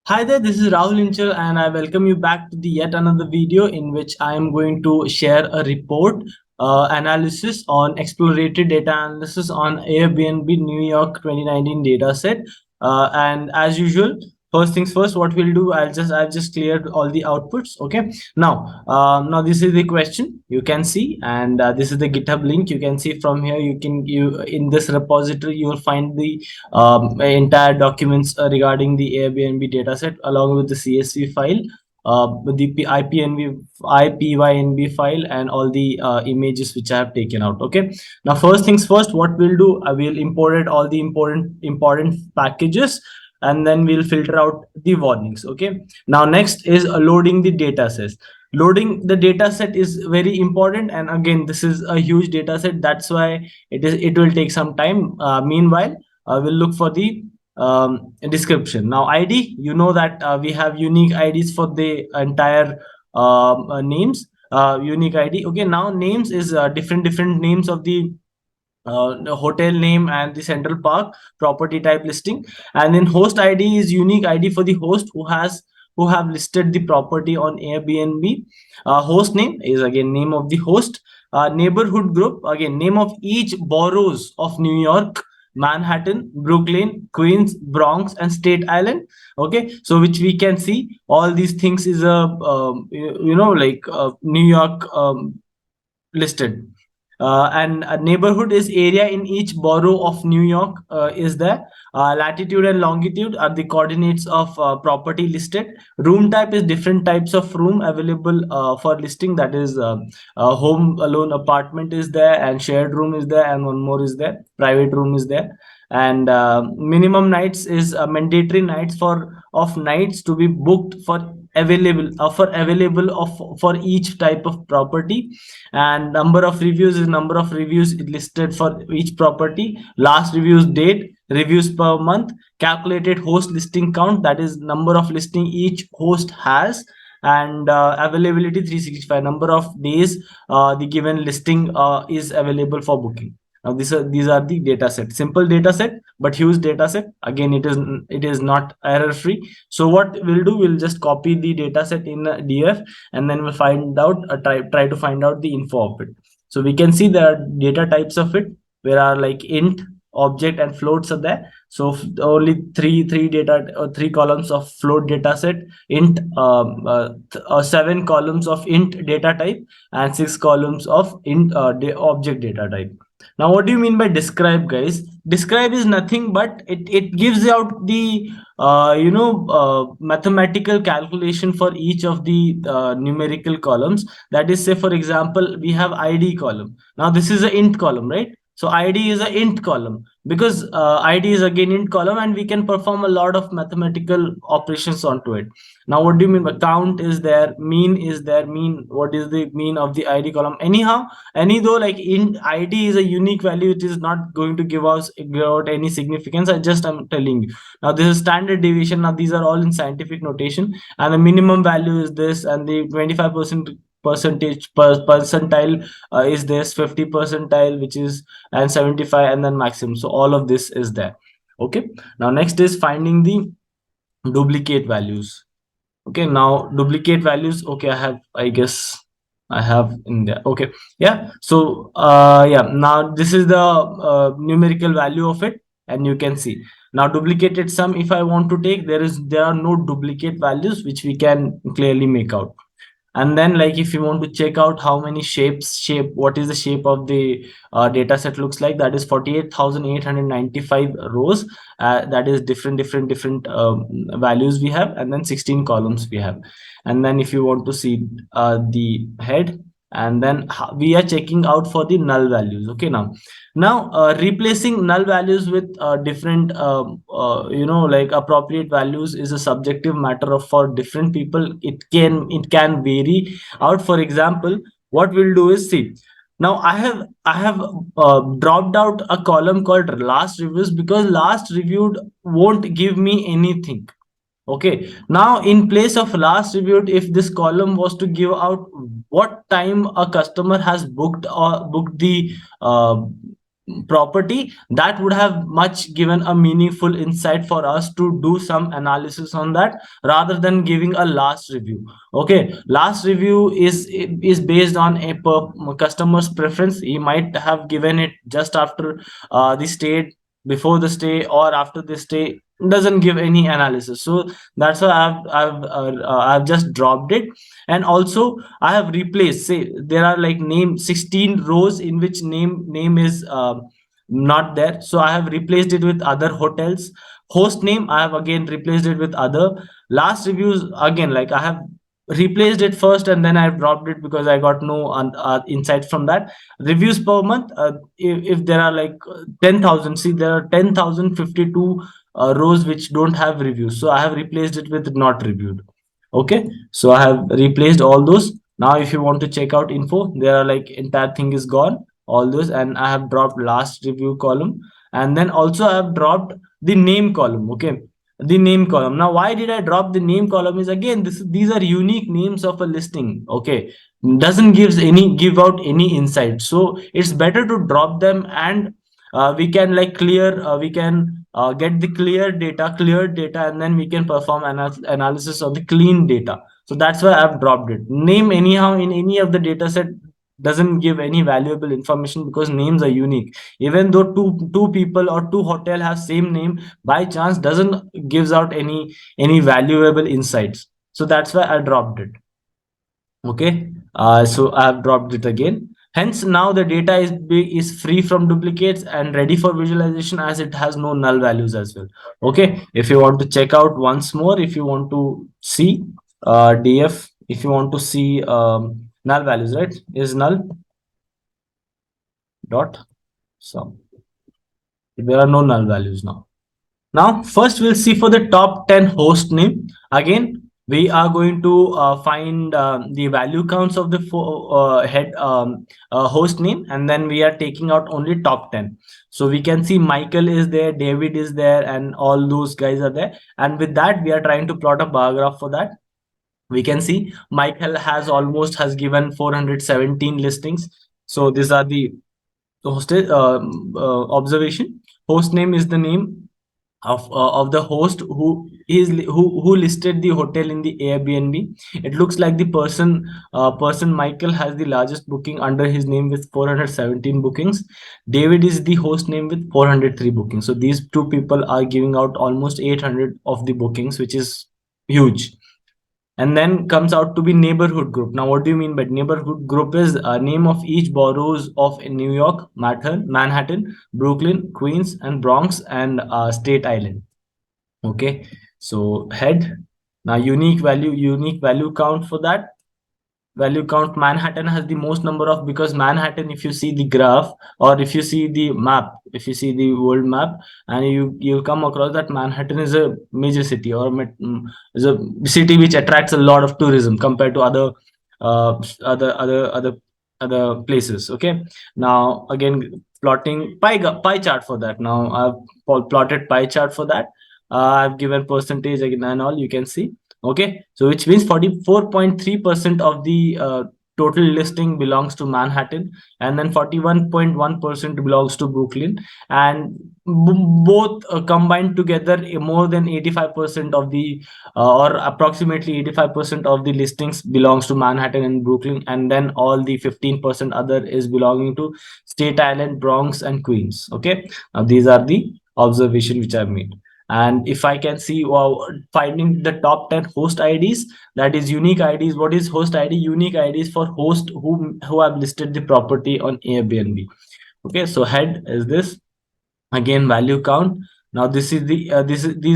Hi there, this is Rahul Inchal and I welcome you back to the yet another video in which I am going to share a report analysis on exploratory data analysis on Airbnb New York 2019 dataset. And as usual, first things first, what we'll do, I've just cleared all the outputs. Okay. Now this is the question you can see, and this is the GitHub link. You can see from here. You in this repository you will find the entire documents regarding the Airbnb dataset along with the CSV file, with the IPYNB file and all the images which I have taken out. Okay. Now, first things first, what we'll do, I will import all the important packages, and then we'll filter out the warnings. Okay. Now, next is loading the data sets. Loading the data set is very important, and again, this is a huge data set. That's why it will take some time. Meanwhile, we'll look for the description. Now, ID, you know that we have unique IDs for the entire names. Unique ID. Okay, now names is different names of the hotel name and the central park property type listing, and then host ID is unique ID for the host who have listed the property on Airbnb. Host name is again name of the host. Neighborhood group, again name of each boroughs of New York, Manhattan, Brooklyn, Queens, Bronx, and State Island. Okay, so which we can see all these things is a New York listed. And a neighborhood is area in each borough of New York is there. Latitude and longitude are the coordinates of property listed. Room type is different types of room available for listing. That is home alone apartment is there, and shared room is there, and one more is there. Private room is there. And minimum nights is mandatory nights of nights to be booked for available of for each type of property. And number of reviews is number of reviews listed for each property. Last reviews date, reviews per month. Calculated host listing count, that is number of listing each host has. And availability 365, number of days the given listing is available for booking. Now these are the data set, simple data set but huge data set. Again, it is not error free. So what we'll do, we'll just copy the data set in a df, and then we'll find out try to find out the info of it. So we can see there are data types of it, where are like int, object, and floats are there. So only three data or three columns of float data set, int, 7 columns of int data type, and 6 columns of int object data type. Now, what do you mean by describe, guys? Describe is nothing but it gives out the mathematical calculation for each of the numerical columns. That is, say for example, we have ID column. Now this is a int column, right? So ID is a int column, because ID is again int column, and we can perform a lot of mathematical operations onto it. Now, what do you mean by count is there, mean is there, mean, what is the mean of the ID column? Anyhow, any though, like in ID is a unique value, it is not going to give out any significance. I'm telling you. Now this is standard deviation. Now these are all in scientific notation, and the minimum value is this, and the 25% percentile is this, 50 percentile, which is, and 75, and then maximum. So all of this is there. Okay. Now next is finding the duplicate values. Okay, now duplicate values. Okay, I guess I have in there. Okay, yeah. So yeah, now this is the numerical value of it, and you can see now duplicated sum. If I want to take, there are no duplicate values which we can clearly make out. And then, like, if you want to check out how many what is the shape of the data set looks like, that is 48,895 rows. That is different values we have, and then 16 columns we have. And then if you want to see the head, and then we are checking out for the null values. Okay, now replacing null values with different like appropriate values is a subjective matter of for different people. It can vary out. For example, what we'll do is, see, now I have dropped out a column called last reviews, because last reviewed won't give me anything. Okay, now in place of last reviewed, if this column was to give out what time a customer has booked or booked the property, that would have much given a meaningful insight for us to do some analysis on that, rather than giving a last review. Okay, last review is based on a customer's preference. He might have given it just after the stay, before the stay, or after the stay, doesn't give any analysis. So that's why I've just dropped it. And also I have replaced, say there are like name 16 rows in which name is not there, so I have replaced it with other hotels. Host name, I have again replaced it with other. Last reviews, again, like I have replaced it first and then I dropped it because I got no insight from that. Reviews per month, if there are like 10,000, see there are 10,052 rows which don't have reviews, so I have replaced it with not reviewed. Okay, so I have replaced all those. Now if you want to check out info, there are like entire thing is gone, all those. And I have dropped last review column, and then also I have dropped the name column. Okay, the name column. Now why did I drop the name column is, again, these are unique names of a listing. Okay, doesn't give out any insight, so it's better to drop them. And we can like we can get the clear data, and then we can perform analysis of the clean data. So that's why I've dropped it. Name anyhow in any of the data set doesn't give any valuable information, because names are unique. Even though two people or two hotel have same name, by chance doesn't gives out any valuable insights. So that's why I dropped it. Okay, so I have dropped it again. Hence now the data is free from duplicates and ready for visualization, as it has no null values as well. Okay, if you want to check out once more, if you want to see df, if you want to see null values, right, is null dot sum. There are no null values now. Now, first we'll see for the top 10 host name. Again, we are going to find the value counts of the head host name, and then we are taking out only top 10. So we can see Michael is there, David is there, and all those guys are there. And with that, we are trying to plot a bar graph for that. We can see Michael has given 417 listings. So these are the hosted observation. Host name is the name of the host who listed the hotel in the Airbnb. It looks like the person Michael has the largest booking under his name with 417 bookings. David is the host name with 403 bookings. So these two people are giving out almost 800 of the bookings, which is huge. And then comes out to be neighborhood group. Now what do you mean by neighborhood group? Is a name of each boroughs of New York, Manhattan, Brooklyn, Queens, and Bronx, and State Island. Okay, so head. Now unique value count for that. Value count, Manhattan has the most number of, because Manhattan, if you see the graph, or if you see the map, if you see the world map, and you'll come across that Manhattan is a major city, or is a city which attracts a lot of tourism compared to other uh, other places. Okay, now again, plotting pie chart for that. Now I've plotted pie chart for that. I've given percentage again and all, you can see. Okay, so which means 44.3% of the total listing belongs to Manhattan, and then 41.1% belongs to Brooklyn, and both combined together, more than 85% of the or approximately 85% of the listings belongs to Manhattan and Brooklyn, and then all the 15% other is belonging to State Island, Bronx, and Queens. Okay, now these are the observation which I've made. And if I can see, wow, finding the top 10 host IDs, that is unique IDs. What is host ID? Unique IDs for host who have listed the property on Airbnb. Okay, so head is this. Again, value count. Now this is these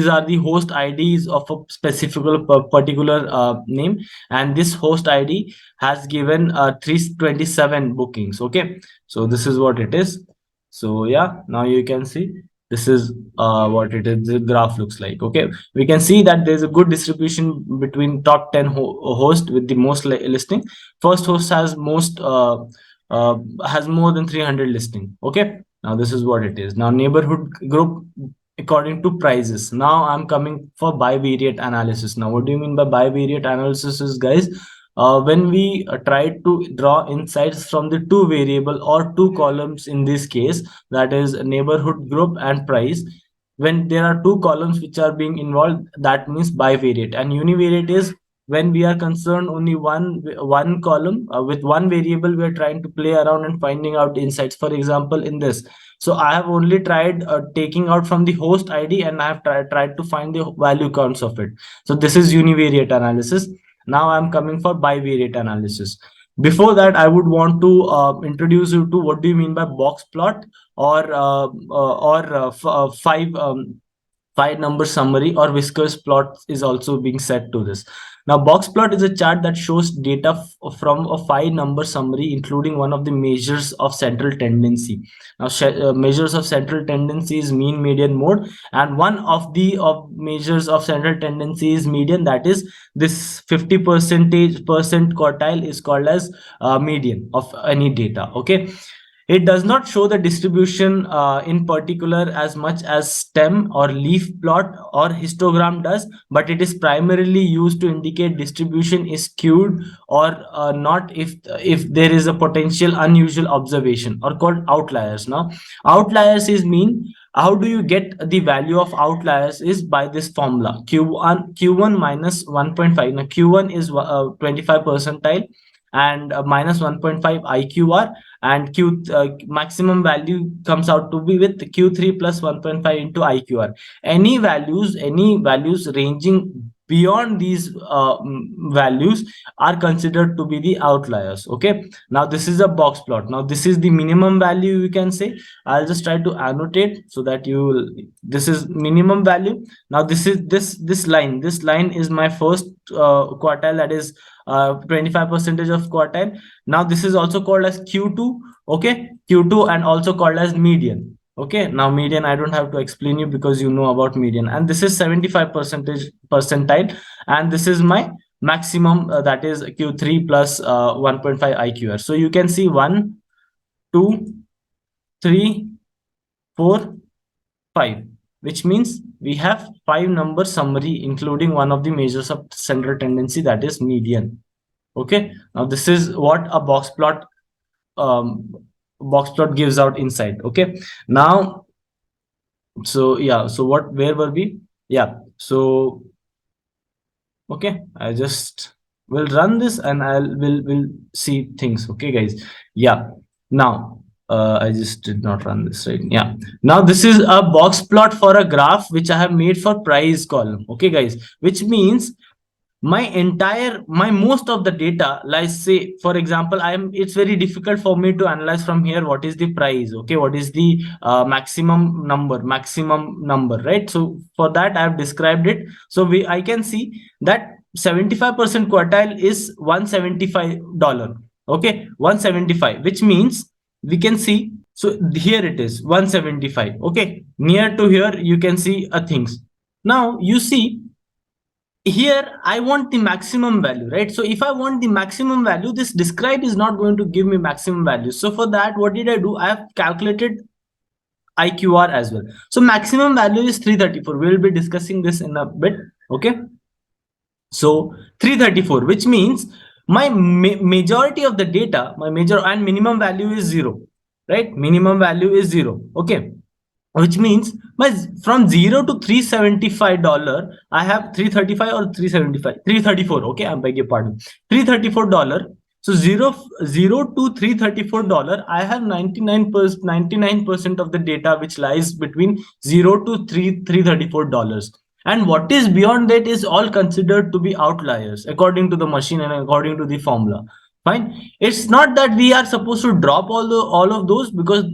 are the host IDs of a specific particular name, and this host ID has given 327 bookings. Okay, so this is what it is. So yeah, now you can see this is what it is, the graph looks like. Okay, we can see that there's a good distribution between top 10 host with the most listing. First host has more than 300 listing. Okay, now this is what it is. Now neighborhood group according to prices. Now I'm coming for bivariate analysis. Now what do you mean by bivariate analysis is, guys? when we try to draw insights from the two variable or two columns, in this case that is neighborhood group and price. When there are two columns which are being involved, that means bivariate. And univariate is when we are concerned only one column, with one variable we are trying to play around and finding out insights. For example, in this, so I have only tried taking out from the host id, and I have tried to find the value counts of it. So this is univariate analysis. Now I'm coming for bivariate analysis. Before that, I would want to introduce you to what do you mean by box plot, or five number summary, or whiskers plot is also being set to this. Now, box plot is a chart that shows data from a five number summary, including one of the measures of central tendency. Now, measures of central tendency is mean, median, mode, and one of the measures of central tendency is median. That is, this 50% quartile is called as median of any data. Okay, it does not show the distribution in particular as much as stem or leaf plot or histogram does, but it is primarily used to indicate distribution is skewed or not, if there is a potential unusual observation, or called outliers. Now, outliers is mean, how do you get the value of outliers is by this formula q1 minus 1.5. Now, q1 is 25 percentile, and minus 1.5 iqr, and q maximum value comes out to be with q3 plus 1.5 into iqr. Any values ranging beyond these values are considered to be the outliers. Okay, now this is a box plot. Now this is the minimum value, you can say. I'll just try to annotate so that you will, this is minimum value. Now this is this line is my first quartile, that is 25% of quartile. Now this is also called as q2. Okay, q2, and also called as median. Okay, now median I don't have to explain you because you know about median. And this is 75 percentile, and this is my maximum, that is q3 plus 1.5 iqr. So you can see 1 2 3 4 5, which means we have five number summary, including one of the measures of central tendency, that is median. Okay, now this is what a box plot gives out insight. Okay, now, so yeah, so where were we? Yeah, so okay, I just will run this and will see things. Okay, guys. Yeah, now I just did not run this, right? Yeah, now this is a box plot for a graph which I have made for price column. Okay, guys, which means my most of the data, like say for example, it's very difficult for me to analyze from here what is the price. Okay, what is the maximum number, right? So for that I have described it. So I can see that 75% quartile is $175. Okay, 175, which means we can see, so here it is 175. Okay, near to here you can see things. Now you see, here I want the maximum value, right? So if I want the maximum value, this describe is not going to give me maximum value. So for that, what did I do? I have calculated IQR as well. So maximum value is 334. We will be discussing this in a bit. Okay, so 334, which means my majority of the data, my major and minimum value is 0, right? Minimum value is 0. Okay, which means my from 0 to $375, I have 335 or 375, 334. Okay, I beg your pardon, $334. So 0 to $334, I have 99% of the data which lies between 0 to $334. And what is beyond that is all considered to be outliers according to the machine and according to the formula. Fine, it's not that we are supposed to drop all of those, because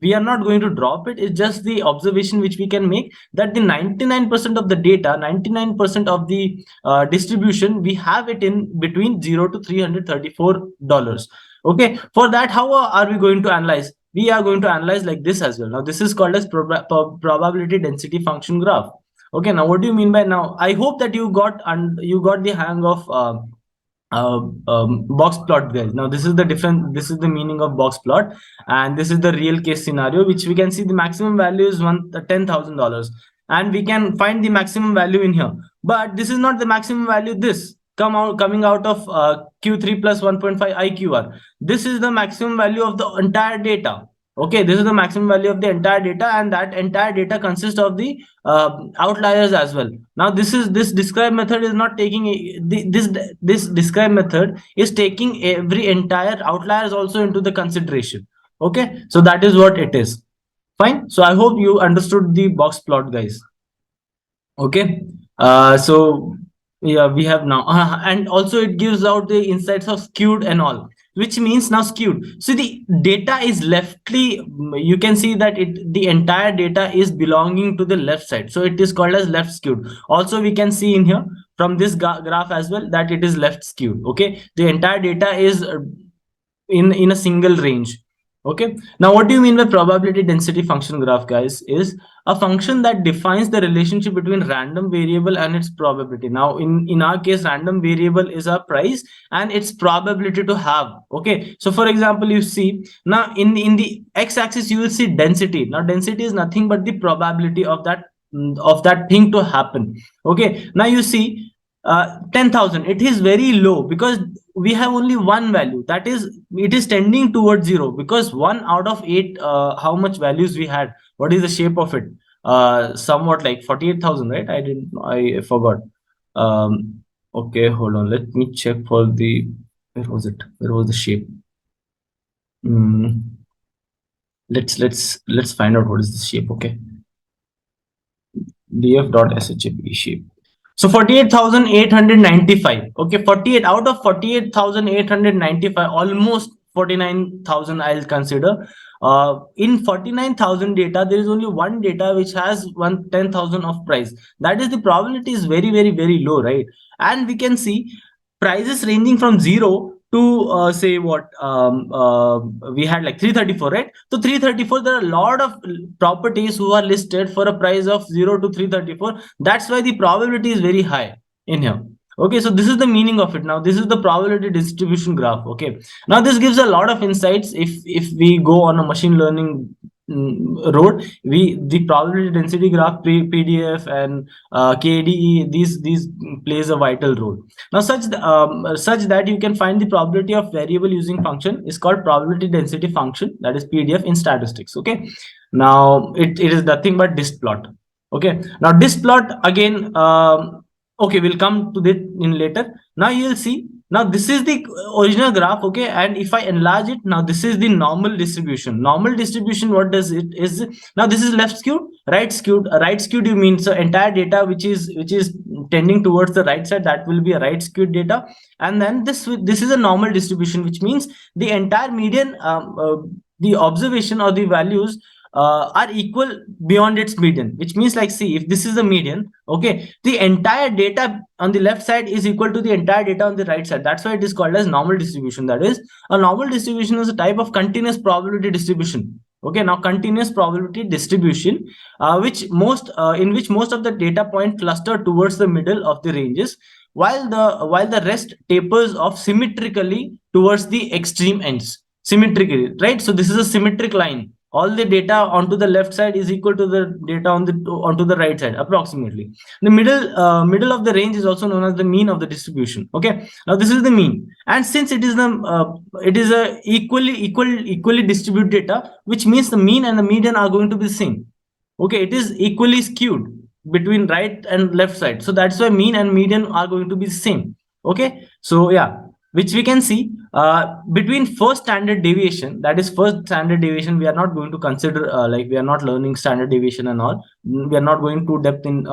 we are not going to drop it. It's just the observation which we can make, that the 99% of the data, 99% of the distribution, we have it in between 0 to $334. Okay, for that, how are we going to analyze? We are going to analyze like this as well. Now this is called as probability density function graph. Okay, now what do you mean by, now I hope that you got the hang of box plot, guys. Now this is the meaning of box plot, and this is the real case scenario, which we can see the maximum value is $10,000, and we can find the maximum value in here, but this is not the maximum value. This coming out of Q3 plus 1.5 IQR. This is the maximum value of the entire data. Okay, this is the maximum value of the entire data, and that entire data consists of the outliers as well. Now this describe method is not taking this describe method is taking every entire outliers also into the consideration. Okay, so that is what it is. Fine. So I hope you understood the box plot, guys. Okay. So yeah, we have now, and also it gives out the insights of skewed and all, which means now skewed. So the data is leftly, you can see that the entire data is belonging to the left side. So it is called as left skewed. Also, we can see in here from this graph as well that it is left skewed. Okay. The entire data is in a single range. Okay, now what do you mean by probability density function graph, guys? Is a function that defines the relationship between random variable and its probability. Now in our case, random variable is our price and its probability to have. Okay, so for example, you see now in the x-axis you will see density. Now density is nothing but the probability of that thing to happen. Okay, now you see 10,000, it is very low because we have only one value, that is it is tending towards zero, because one out of eight, how much values we had, what is the shape of it, somewhat like 48,000, right? I forgot. Okay, hold on, let me check for the, where was it, where was the shape? Let's find out what is the shape. Okay, df.shap shape. So 48,895. Okay, 48 out of 48,895, almost 49,000 I'll consider. In 49,000 data, there is only one data which has 10,000 of price. That is, the probability is very, very, very low, right? And we can see prices ranging from 0 to say what, we had like 334, right? So 334, there are a lot of properties who are listed for a price of 0 to 334. That's why the probability is very high in here. Okay, so this is the meaning of it. Now this is the probability distribution graph. Okay, now this gives a lot of insights. If we go on a machine learning road, the probability density graph, PDF and KDE, these plays a vital role. Now such that you can find the probability of variable using function is called probability density function, that is PDF in statistics. Okay, now it is nothing but dist plot. Okay, now dist plot again, okay, we'll come to that in later. Now you'll see, now this is the original graph. Okay, and if I enlarge it, now this is the normal distribution. Normal distribution, what does it is, now this is left skewed, right skewed. Right skewed, you mean so entire data which is tending towards the right side, that will be a right skewed data. And then this is a normal distribution, which means the entire median, the observation or the values are equal beyond its median, which means, like, see, if this is the median, okay, the entire data on the left side is equal to the entire data on the right side. That's why it is called as normal distribution. That is, a normal distribution is a type of continuous probability distribution. Okay, now continuous probability distribution, in which most of the data point cluster towards the middle of the ranges, while the rest tapers off symmetrically towards the extreme ends. Symmetrically, right? So this is a symmetric line. All the data onto the left side is equal to the data onto the right side, approximately. The middle of the range is also known as the mean of the distribution. Okay, now this is the mean, and since it is a equally distributed data, which means the mean and the median are going to be the same. Okay, it is equally skewed between right and left side, so that's why mean and median are going to be the same. Okay, so yeah, which we can see between first standard deviation, that is first standard deviation, we are not going to consider, like, we are not learning standard deviation and all, we are not going to depth in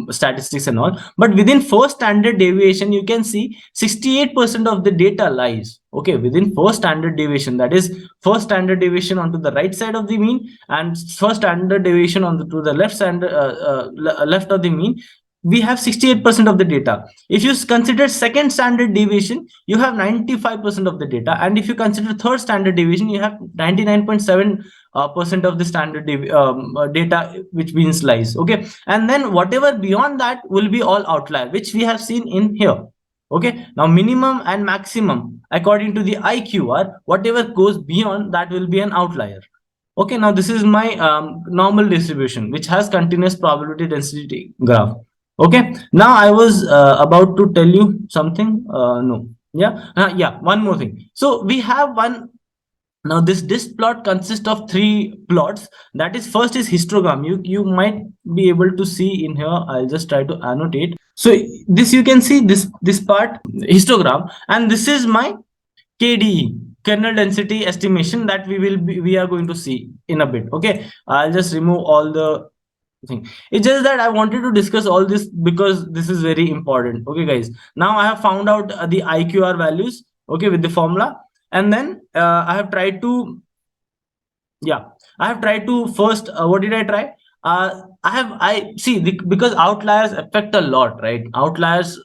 statistics and all, but within first standard deviation, you can see 68% of the data lies, okay, within first standard deviation, that is first standard deviation onto the right side of the mean and first standard deviation to the left side, left of the mean, we have 68% of the data. If you consider second standard deviation, you have 95% of the data, and if you consider third standard deviation, you have 99.7% of the standard data, which means lies. Okay, and then whatever beyond that will be all outlier, which we have seen in here. Okay, now minimum and maximum according to the IQR, whatever goes beyond that will be an outlier. Okay, now this is my normal distribution, which has continuous probability density graph. Okay, now I was about to tell you something. No, yeah, yeah. One more thing. So we have one. Now this plot consists of three plots. That is, first is histogram. You might be able to see in here. I'll just try to annotate. So this, you can see this part, histogram, and this is my KDE, kernel density estimation, that we are going to see in a bit. Okay, I'll just remove all the thing. It's just that I wanted to discuss all this because this is very important. Okay, guys. Now I have found out the IQR values. Okay, with the formula, and then I have tried to, yeah, I have tried to first, what did I try? I see because outliers affect a lot, right? Outliers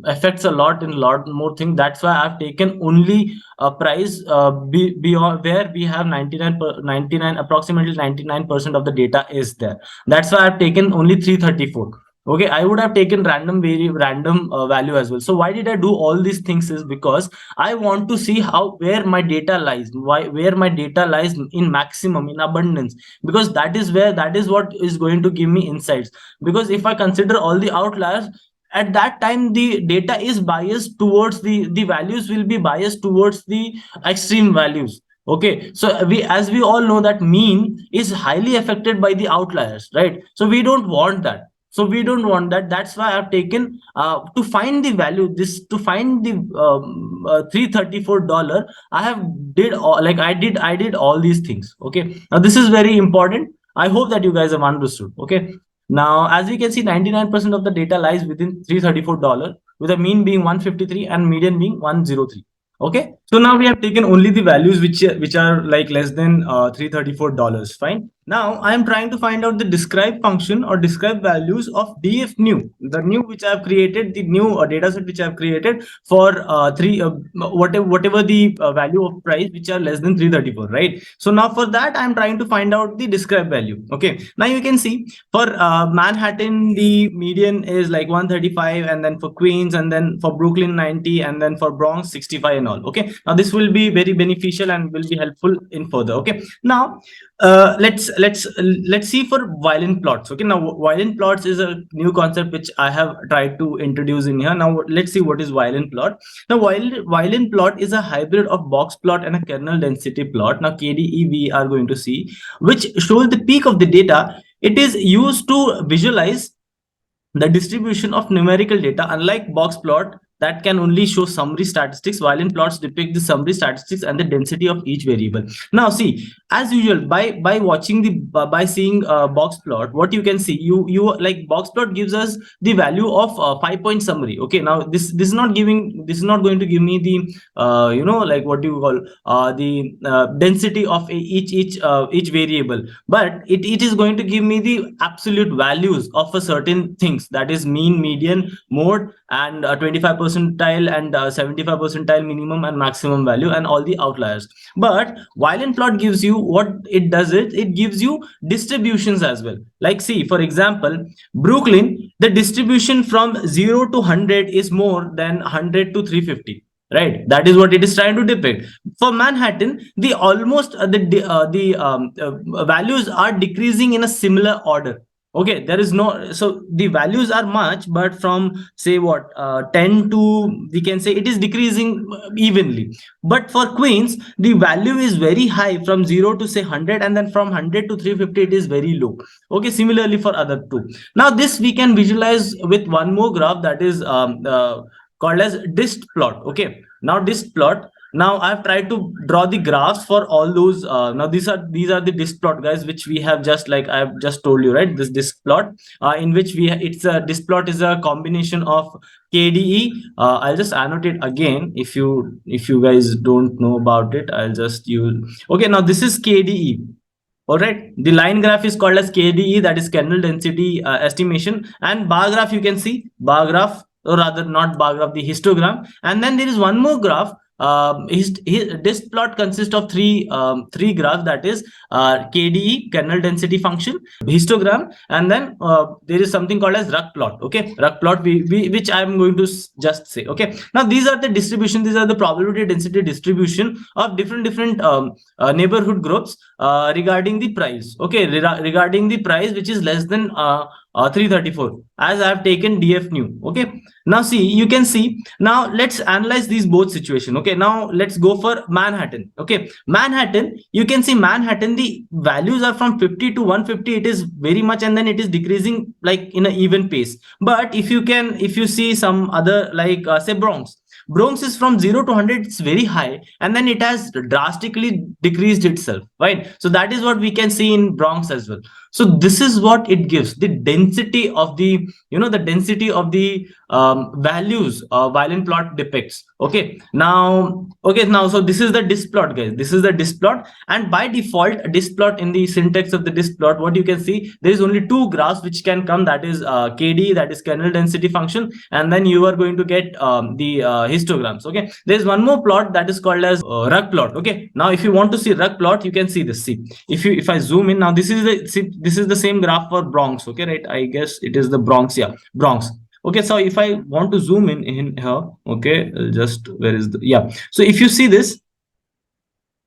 affects a lot in a lot more thing. That's why I've taken only a price beyond where we have 99 approximately 99% of the data is there. That's why I've taken only 334. Okay, I would have taken random value as well. So why did I do all these things? Is because I want to see how, where my data lies, where my data lies in maximum, in abundance, because that is where, that is what is going to give me insights. Because if I consider all the outliers, at that time the data is biased towards the values will be biased towards the extreme values. Okay, so we, as we all know, that mean is highly affected by the outliers, right? So we don't want that. So we don't want that. That's why I've taken to find the value, this to find the $334. I have did all, like I did all these things. Okay, now this is very important. I hope that you guys have understood. Okay, now as we can see, 99% of the data lies within $334, with a mean being 153 and median being 103. Okay, so now we have taken only the values which are like less than $334. Fine. Now I am trying to find out the describe function or describe values of df new, the new which I have created, the new data set which I have created for whatever the value of price which are less than 334, right? So now for that I am trying to find out the describe value. Okay, now you can see for Manhattan the median is like 135, and then for Queens, and then for Brooklyn 90, and then for Bronx 65 and all. Okay, now this will be very beneficial and will be helpful in further. Okay, now let's see for violin plots. Okay, now violin plots is a new concept which I have tried to introduce in here. Now let's see what is violin plot. Now violin plot is a hybrid of box plot and a kernel density plot. Now KDE we are going to see, which shows the peak of the data. It is used to visualize the distribution of numerical data. Unlike box plot that can only show summary statistics, violin plots depict the summary statistics and the density of each variable. Now see, as usual, by watching the by seeing box plot, what you can see, you like box plot gives us the value of 5-point summary. Okay, now this is not giving, this is not going to give me the like what do you call the density of each variable, but it is going to give me the absolute values of a certain things, that is mean, median, mode, and 25 percentile and 75 percentile minimum and maximum value, and all the outliers. But violin plot gives you, what it does, it gives you distributions as well. Like see, for example, Brooklyn, the distribution from 0 to 100 is more than 100 to 350, right? That is what it is trying to depict. For Manhattan, the almost values are decreasing in a similar order. Okay, there is no, so the values are much, but from say what 10 to, we can say it is decreasing evenly. But for Queens, the value is very high from 0 to say 100, and then from 100 to 350 it is very low. Okay, similarly for other two. Now this we can visualize with one more graph, that is called as dist plot. Okay, now dist plot, now I've tried to draw the graphs for all those now these are the dist plot, guys, which we have, just like I've just told you, right? This dist plot in which it's a dist plot is a combination of KDE. I'll just annotate again, if you guys don't know about it, I'll just use. Okay, now this is KDE. All right, the line graph is called as KDE, that is kernel density estimation, and bar graph, you can see bar graph, or rather not bar graph, the histogram. And then there is one more graph. This plot consists of three graphs, that is KDE, kernel density function, histogram, and then there is something called as ruck plot. Okay, ruck plot, which I am going to just say. Okay, now these are the distribution, these are the probability density distribution of different neighborhood groups regarding the price. Okay, regarding the price which is less than 334, as I have taken df new. Okay, now see, you can see, now let's analyze these both situation. Okay, now let's go for Manhattan. Okay, Manhattan, you can see Manhattan, the values are from 50 to 150, it is very much, and then it is decreasing like in an even pace. But if you see some other, like say Bronx is from 0 to 100, it's very high, and then it has drastically decreased itself, right? So that is what we can see in Bronx as well. So this is what it gives, the density of the, the density of the values violin plot depicts. Okay, now so this is the disk plot, guys. This is the disk plot, and by default disk plot, in the syntax of the disk plot, what you can see, there is only two graphs which can come, that is KD, that is kernel density function, and then you are going to get the histograms. Okay, there is one more plot that is called as rug plot. Okay, now if you want to see rug plot, you can see this. See, if I zoom in, now this is the same graph for Bronx. Okay, right, I guess it is the Bronx. Yeah, Bronx. Okay, so if I want to zoom in here, okay, just, where is the, yeah, so if you see this,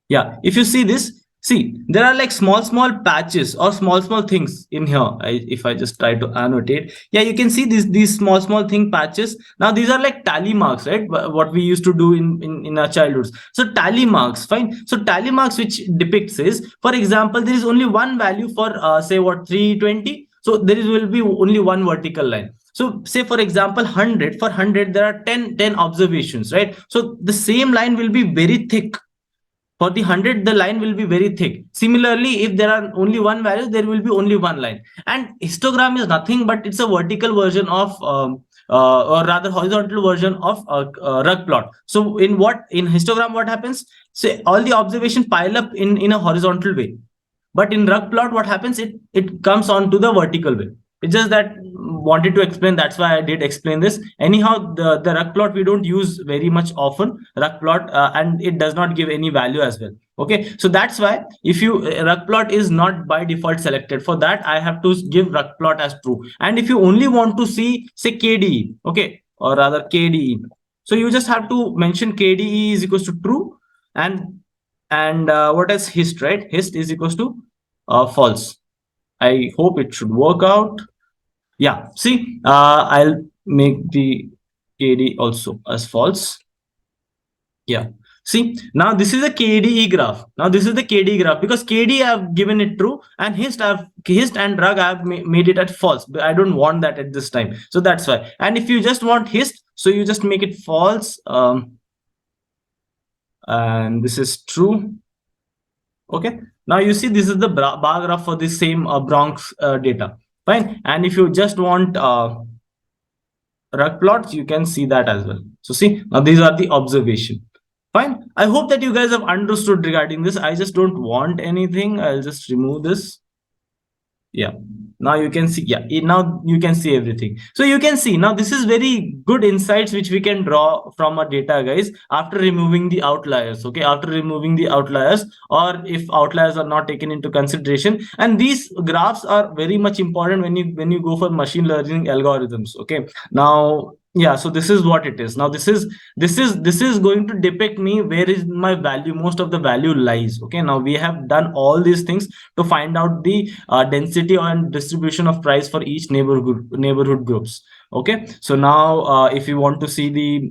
yeah, if you see this, see, there are like small patches or small things in here. If I just try to annotate, yeah, you can see these small thing patches. Now these are like tally marks, right? What we used to do in our childhoods. So tally marks, fine. So tally marks, which depicts is, for example, there is only one value for say what, 320. So will be only one vertical line. So say for example 100, for 100 there are 10 observations, right? So the same line will be very thick. For the 100, the line will be very thick. Similarly, if there are only one value, there will be only one line. And histogram is nothing but it's a vertical version of or rather horizontal version of rug plot. So in histogram, what happens? So all the observations pile up in a horizontal way. But in rug plot, what happens? It comes on to the vertical way. It's just that wanted to explain, that's why I did explain this. Anyhow, the rug plot we don't use very much often, rug plot, and it does not give any value as well. Okay, so that's why if you rug plot is not by default selected, for that I have to give rug plot as true. And if you only want to see, say, KDE, okay, or rather KDE, so you just have to mention KDE is equals to true, and what is hist, right? Hist is equals to false. I hope it should work out. Yeah, see, I'll make the KD also as false. Yeah, see, now this is a KDE graph. Now this is the KDE graph, because KD I've given it true, and hist and rug I've made it at false, but I don't want that at this time. So that's why. And if you just want hist, so you just make it false, and this is true. Okay, now you see, this is the bar graph for the same Bronx data. Fine. And if you just want rug plots, you can see that as well. So see, now these are the observation. Fine. I hope that you guys have understood regarding this. I just don't want anything. I'll just remove this. Yeah, now you can see, yeah, now you can see everything. So you can see, now this is very good insights which we can draw from our data, guys, after removing the outliers. Okay, after removing the outliers, or if outliers are not taken into consideration. And these graphs are very much important when you go for machine learning algorithms. Okay, now, yeah, so this is what it is. Now this is going to depict me where is my value, most of the value lies. Okay, now we have done all these things to find out the density and distribution of price for each neighborhood groups. Okay, so now if you want to see the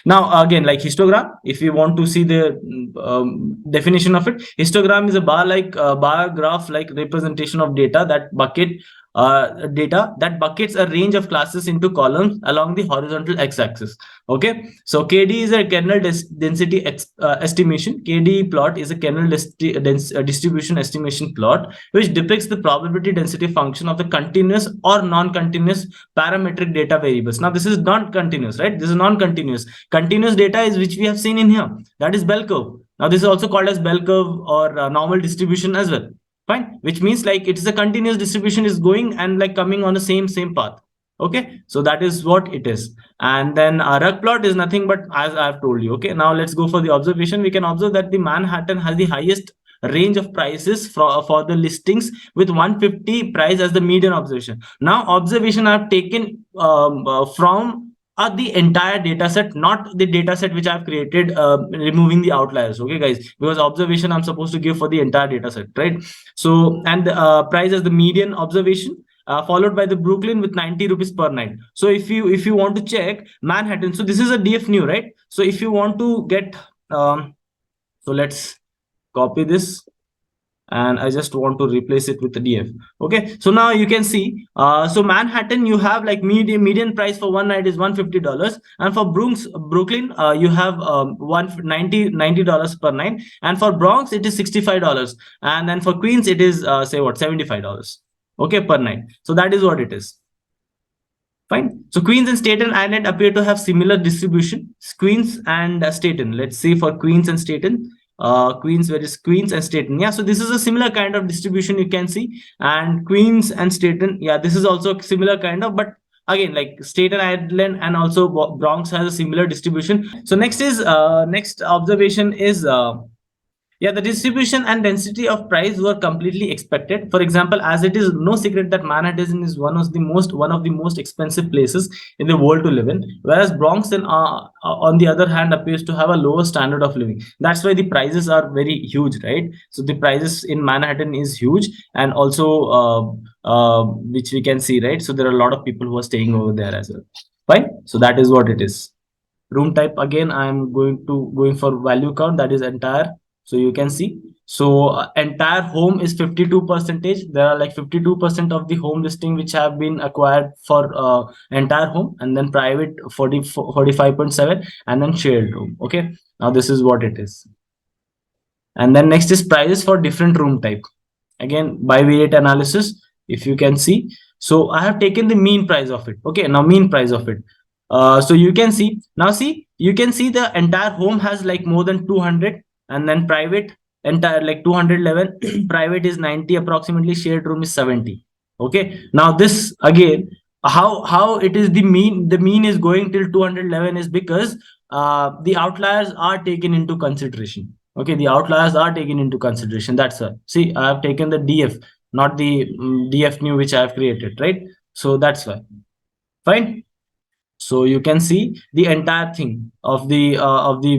now again, like histogram, if you want to see the definition of it, histogram is a bar graph like representation of data that buckets a range of classes into columns along the horizontal x-axis. Okay, so KD is a kernel density estimation. KD plot is a kernel distribution estimation plot which depicts the probability density function of the continuous or non-continuous parametric data variables. Now this is not continuous, right? This is non-continuous. Continuous data is which we have seen in here, that is bell curve. Now this is also called as bell curve or normal distribution as well. Fine, which means like it's a continuous distribution is going and like coming on the same path. Okay, so that is what it is. And then a rug plot is nothing but, as I've told you. Okay, now let's go for the observation. We can observe that the Manhattan has the highest range of prices for the listings with 150 price as the median observation. Now observation I've taken from the entire data set, not the data set which I've created removing the outliers. Okay, guys, because observation I'm supposed to give for the entire data set, right? So, and price as the median observation, followed by the Brooklyn with 90 rupees per night. So if you want to check Manhattan, so this is a DF new, right? So if you want to get so let's copy this, and I just want to replace it with the DF. Okay, so now you can see, so Manhattan, you have like median price for one night is $150, and for Brooklyn, you have $90 per night, and for Bronx it is $65, and then for Queens it is say what, $75, okay, per night. So that is what it is. Fine. So Queens and Staten Island appear to have similar distribution. Queens and Staten. Let's see for Queens and Staten. Queens, where is Queens and Staten? Yeah, so this is a similar kind of distribution you can see. And Queens and Staten, yeah, this is also similar kind of, but again, like Staten Island and also Bronx has a similar distribution. So next is next observation is yeah, the distribution and density of price were completely expected. For example, as it is no secret that Manhattan is one of the most expensive places in the world to live in, whereas Bronx, on the other hand, appears to have a lower standard of living. That's why the prices are very huge, right? So the prices in Manhattan is huge, and also which we can see, right? So there are a lot of people who are staying over there as well. Fine. So that is what it is. Room type, again, I'm going for value count, that is entire. So you can see, so entire home is 52%. There are like 52% of the home listing which have been acquired for entire home, and then private 45.7, and then shared room. Okay, now this is what it is. And then next is prices for different room type. Again, bivariate analysis, if you can see. So I have taken the mean price of it. Okay, now mean price of it. So you can see, now see, you can see the entire home has like more than 200, and then private entire like 211 private is 90 approximately, shared room is 70. Okay, now this again, how it is the mean is going till 211 is because the outliers are taken into consideration. Okay, the outliers are taken into consideration. That's why, see, I have taken the DF, not the DF new which I have created, right? So that's why. Fine. So you can see the entire thing of the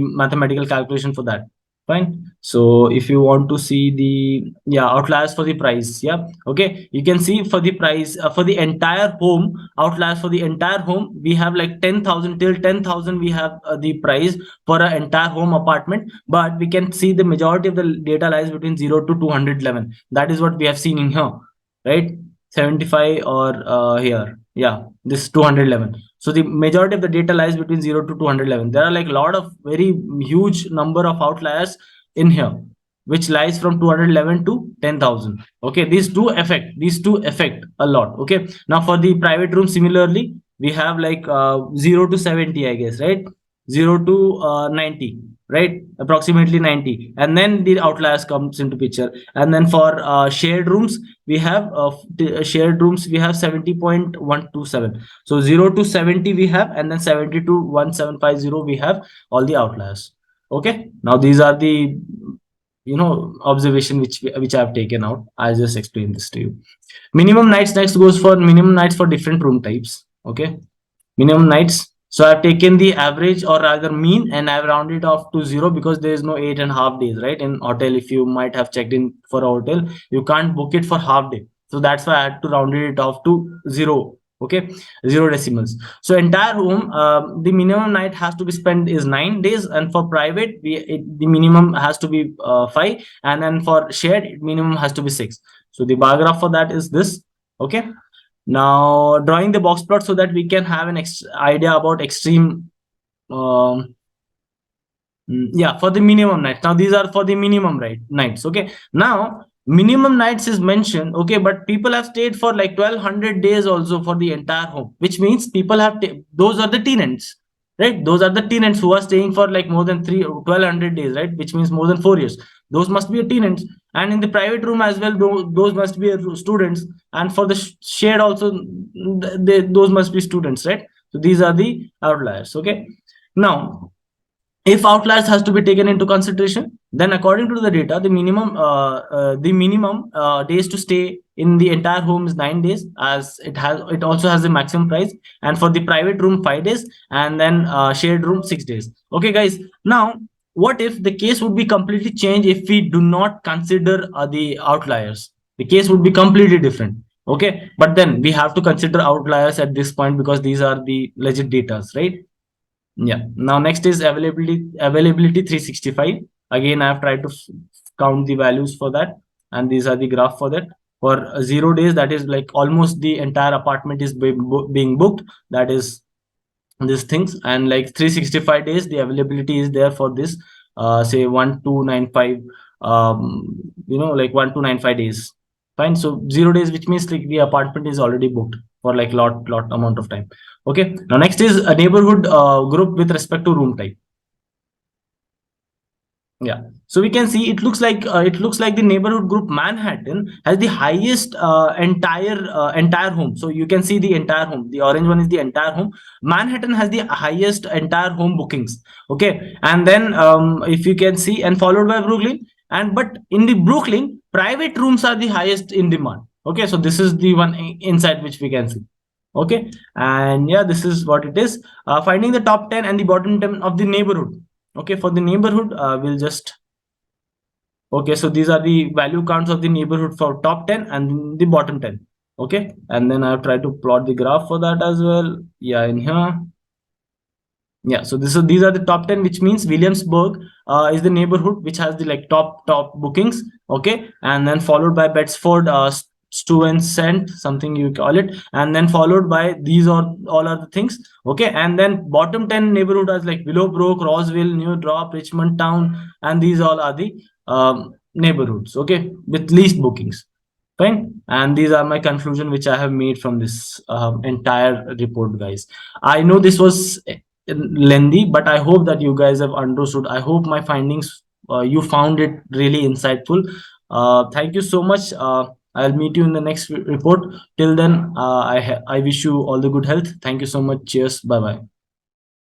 mathematical calculation for that. Fine. So if you want to see the, yeah, outliers for the price, yeah, okay, you can see for the price for the entire home, outliers for the entire home, we have like 10,000 till 10,000 we have the price for an entire home apartment, but we can see the majority of the data lies between 0 to 211. That is what we have seen in here, right? 75 or here, yeah, this 211. So the majority of the data lies between 0 to 211. There are like a lot of very huge number of outliers in here, which lies from 211 to 10,000. Okay, these two affect a lot. Okay, now for the private room, similarly, we have like 0 to 70, I guess, right? 0 to 90, right? Approximately 90, and then the outliers comes into picture. And then for shared rooms, we have shared rooms, we have 70.127. So 0 to 70 we have, and then 70 to 1750 we have all the outliers. Okay, now these are the observation which I have taken out. I'll just explain this to you. Minimum nights, next goes for minimum nights for different room types. Okay, minimum nights. So I've taken the average, or rather mean, and I've rounded off to 0 because there is no 8.5 days, right? In hotel, if you might have checked in for a hotel, you can't book it for half day. So that's why I had to round it off to 0. Okay, 0 decimals. So entire home, the minimum night has to be spent is 9 days, and for private, the minimum has to be 5, and then for shared, minimum has to be 6. So the bar graph for that is this. Okay. Now drawing the box plot so that we can have an idea about extreme. Yeah, for the minimum nights. Now these are for the minimum nights. Okay, now minimum nights is mentioned. Okay, but people have stayed for like 1200 days also for the entire home, which means people have those are the tenants, right? Those are the tenants who are staying for like more than 1200 days, right? Which means more than 4 years. Those must be a tenants. And in the private room as well, those must be students. And for the shared also, those must be students, right? So these are the outliers. Okay, now if outliers has to be taken into consideration, then according to the data, the minimum days to stay in the entire home is 9 days, as it also has a maximum price. And for the private room, 5 days, and then shared room, 6 days. Okay, guys. Now, what if the case would be completely changed if we do not consider the outliers? The case would be completely different. Okay, but then we have to consider outliers at this point because these are the legit datas, right? Yeah. Now next is availability 365. Again, I have tried to count the values for that, and these are the graph for that. For 0 days, that is like almost the entire apartment is being booked. That is these things. And like 365 days, the availability is there for this, say 1295, like 1295 days. Fine. So 0 days, which means like the apartment is already booked for like lot amount of time. Okay. Now next is a neighborhood group with respect to room type. Yeah, so we can see it looks like the neighborhood group Manhattan has the highest entire home. So you can see the entire home. The orange one is the entire home. Manhattan has the highest entire home bookings. Okay, and then if you can see, and followed by Brooklyn. And but in the Brooklyn, private rooms are the highest in demand. Okay, so this is the one inside which we can see. Okay, and yeah, this is what it is. Finding the top 10 and the bottom 10 of the neighborhood. Okay, for the neighborhood, we'll just, okay, so these are the value counts of the neighborhood for top 10 and the bottom 10. Okay, and then I've tried to plot the graph for that as well. Yeah, in here. Yeah, so these are the top 10, which means Williamsburg is the neighborhood which has the like top bookings. Okay, and then followed by Bedford, Stuyvesant, something you call it, and then followed by these are all other things. Okay, and then bottom 10 neighborhood as like Willowbrook, Roseville, New Drop, Richmond Town, and these all are the neighborhoods. Okay, with least bookings. Fine, and these are my conclusion which I have made from this entire report, guys. I know this was lengthy, but I hope that you guys have understood. I hope my findings, you found it really insightful. Thank you so much. I'll meet you in the next report. Till then, I wish you all the good health. Thank you so much. Cheers. Bye bye.